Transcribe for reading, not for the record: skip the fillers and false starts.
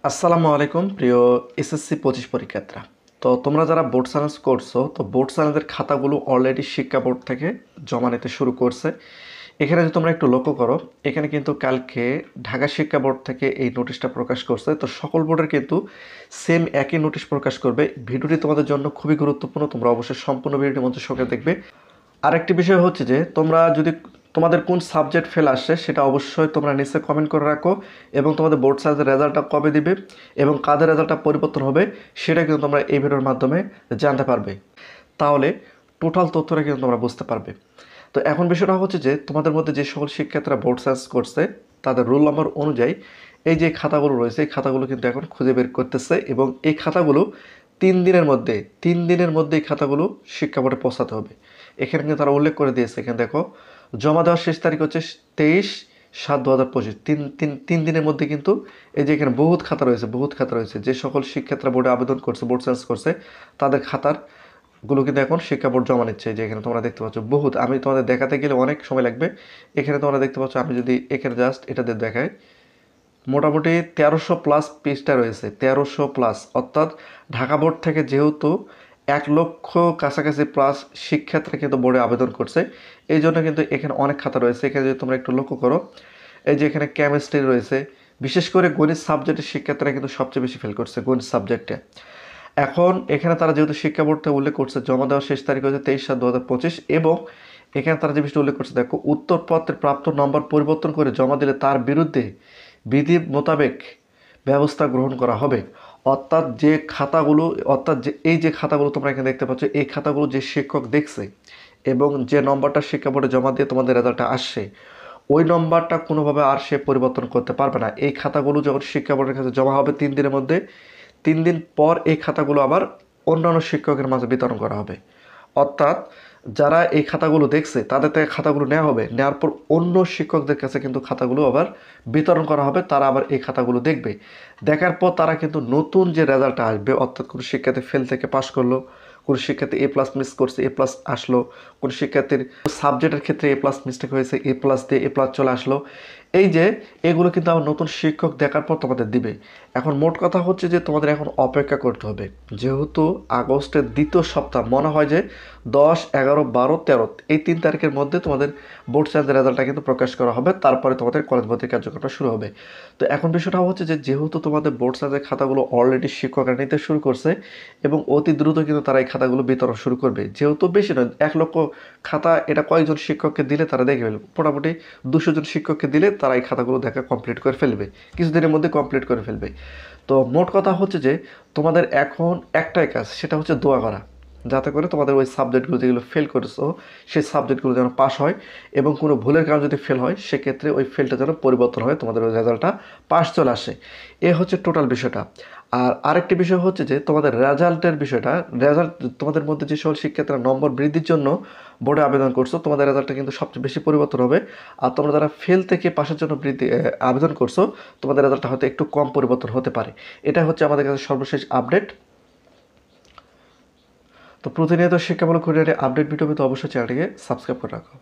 আসসালামু আলাইকুম প্রিয় এসএসসি 25 পরীক্ষার্থীরা। তো তোমরা যারা বোর্ড সায়েন্স করছো, তো বোর্ড সায়েন্সের খাতাগুলো অলরেডি শিক্ষা বোর্ড থেকে জমা নিতে শুরু করছে। এখানে যদি তোমরা একটু লক্ষ্য করো, এখানে কিন্তু কালকে ঢাকা শিক্ষা বোর্ড থেকে এই নোটিশটা প্রকাশ করছে। তো সকল বোর্ডের কিন্তু সেম একই নোটিশ প্রকাশ করবে। ভিডিওটি তোমাদের জন্য খুবই গুরুত্বপূর্ণ, তোমরা অবশ্যই সম্পূর্ণ ভিডিওটি মনোযোগ সহকারে দেখবে। আরেকটি বিষয় হচ্ছে যে তোমরা যদি তোমাদের কোন সাবজেক্ট ফেল আসছে সেটা অবশ্যই তোমরা নিচে কমেন্ট করে রাখো, এবং তোমাদের বোর্ড সায়েন্সের রেজাল্টটা কবে দিবে এবং কাদের রেজাল্টটা পরিবর্তন হবে সেটা কিন্তু তোমরা এই ভিডিওর মাধ্যমে জানতে পারবে। তাহলে টোটাল তথ্যটা কিন্তু তোমরা বুঝতে পারবে। তো এখন বিষয়টা হচ্ছে যে তোমাদের মধ্যে যে সকল শিক্ষার্থীরা বোর্ড সায়েন্স করছে তাদের রোল নাম্বার অনুযায়ী এই যে খাতাগুলো রয়েছে এই খাতাগুলো কিন্তু এখন খুঁজে বের করতেছে, এবং এই খাতাগুলো 3 দিনের মধ্যে এই খাতাগুলো শিক্ষা বোর্ডে পৌঁছাতে হবে। এখানে কিন্তু তারা উল্লেখ করে দিয়েছে, এখানে দেখো জমা দেওয়ার শেষ তারিখ হচ্ছে 23/7/2025। তিন দিনের মধ্যে কিন্তু এই যে এখানে বহুত খাতা রয়েছে যে সকল শিক্ষার্থীরা বোর্ডে আবেদন করছে, বোর্ড সায়েন্স করছে, তাদের খাতার গুলো কিন্তু এখন শিক্ষা বোর্ড জমা নিচ্ছে। যে এখানে তোমরা দেখতে পাচ্ছ বহুত, আমি তোমাদের দেখাতে গেলে অনেক সময় লাগবে। এখানে তোমরা দেখতে পাচ্ছ, আমি যদি এখানে জাস্ট এটাতে দেখাই, মোটামুটি 1300+ পৃষ্ঠা রয়েছে, 1300+। অর্থাৎ ঢাকা বোর্ড থেকে যেহেতু 1 লক্ষ কাছাকাছি প্লাস শিক্ষার্থী কিন্তু বোর্ডে আবেদন করছে, এই জন্য কিন্তু এখানে অনেক খাতা রয়েছে। এখানে যদি তোমরা একটু লক্ষ্য করো, এই যে এখানে কেমিস্ট্রি রয়েছে, বিশেষ করে গণিত সাবজেক্টের শিক্ষার্থীরা কিন্তু সবচেয়ে বেশি ফেল করছে গণিত সাবজেক্টে। এখন এখানে তারা যেহেতু শিক্ষা বোর্ড থেকে উল্লেখ করছে জমা দেওয়ার শেষ তারিখ হচ্ছে 23/7/2025, এবং এখানে তারা যে বিষয়টা উল্লেখ করছে দেখো, উত্তরপত্রের প্রাপ্ত নম্বর পরিবর্তন করে জমা দিলে তার বিরুদ্ধে বিধি মোতাবেক ব্যবস্থা গ্রহণ করা হবে। অর্থাৎ এই যে খাতাগুলো তোমরা এখানে দেখতে পাচ্ছ, এই খাতাগুলো যে শিক্ষক দেখছে এবং যে নম্বরটা শিক্ষা বোর্ডে জমা দিয়ে তোমাদের রেজাল্টটা আসছে, ওই নম্বরটা কোনোভাবে আর সে পরিবর্তন করতে পারবে না। এই খাতাগুলো যখন শিক্ষা বোর্ডের কাছে জমা হবে 3 দিনের মধ্যে, 3 দিন পর এই খাতাগুলো আবার অন্যান্য শিক্ষকের মাঝে বিতরণ করা হবে। অর্থাৎ যারা এই খাতাগুলো দেখছে তাদের থেকে খাতাগুলো নেওয়া হবে, নেওয়ার পর অন্য শিক্ষকদের কাছে কিন্তু খাতাগুলো আবার বিতরণ করা হবে। তারা আবার এই খাতাগুলো দেখবে, দেখার পর তারা কিন্তু নতুন যে রেজাল্টটা আসবে, অর্থাৎ কোনো শিক্ষার্থী ফেল থেকে পাস করলো, কোনো শিক্ষার্থী A+ মিস করছে, A+ আসলো, কোনো শিক্ষার্থীর সাবজেক্টের ক্ষেত্রে A+ মিস্টেক হয়েছে, A+ দিয়ে A+ চলে আসলো, এই যে এগুলো কিন্তু আমার নতুন শিক্ষক দেখার পর তোমাদের দিবে। এখন মোট কথা হচ্ছে যে তোমাদের এখন অপেক্ষা করতে হবে, যেহেতু আগস্টের 2য় সপ্তাহ, মনে হয় যে 10, 11, 12, 13 এই 3 তারিখের মধ্যে তোমাদের বোর্ড সায়েন্সের রেজাল্টটা কিন্তু প্রকাশ করা হবে। তারপরে তোমাদের কলেজ ভর্তি কার্যক্রমটা শুরু হবে। তো এখন বিষয়টা হচ্ছে যে যেহেতু তোমাদের বোর্ড সায়েন্সের খাতাগুলো অলরেডি শিক্ষকরা নিতে শুরু করছে, এবং অতি দ্রুত কিন্তু তারা এই খাতাগুলো বিতরণ শুরু করবে। যেহেতু বেশি নয়, 1 লক্ষ খাতা, এটা কয়েকজন শিক্ষককে দিলে তারা দেখে ফেলবে, মোটামুটি 200 জন শিক্ষককে দিলে তারা এই খাতাগুলো দেখা কমপ্লিট করে ফেলবে, কিছুদিনের মধ্যে কমপ্লিট করে ফেলবে। তো মোট কথা হচ্ছে যে তোমাদের এখন একটাই কাজ, সেটা হচ্ছে দোয়া করা, যাতে করে তোমাদের ওই সাবজেক্টগুলো যেগুলো ফেল করেছো সেই সাবজেক্টগুলো যেন পাস হয়, এবং কোনো ভুলের কারণে যদি ফেল হয় সেক্ষেত্রে ওই ফেলটা যেন পরিবর্তন হয়, তোমাদের ওই রেজাল্টটা পাস চলে আসে। এ হচ্ছে টোটাল বিষয়টা। আর আরেকটি বিষয় হচ্ছে যে তোমাদের রেজাল্টের বিষয়টা, রেজাল্ট তোমাদের মধ্যে যে সকল শিক্ষার্থীরা নম্বর বৃদ্ধির জন্য বোর্ডে আবেদন করছো, তোমাদের রেজাল্টটা কিন্তু সবচেয়ে বেশি পরিবর্তন হবে। আর তোমরা যারা ফেল থেকে পাশের জন্য আবেদন করছো, তোমাদের রেজাল্টটা হয়তো একটু কম পরিবর্তন হতে পারে। এটা হচ্ছে আমাদের কাছে সর্বশেষ আপডেট। তো প্রতিনিয়ত শিক্ষামূলক আপডেট ভিডিও পেতে অবশ্যই চ্যানেলটিকে সাবস্ক্রাইব করে রাখো।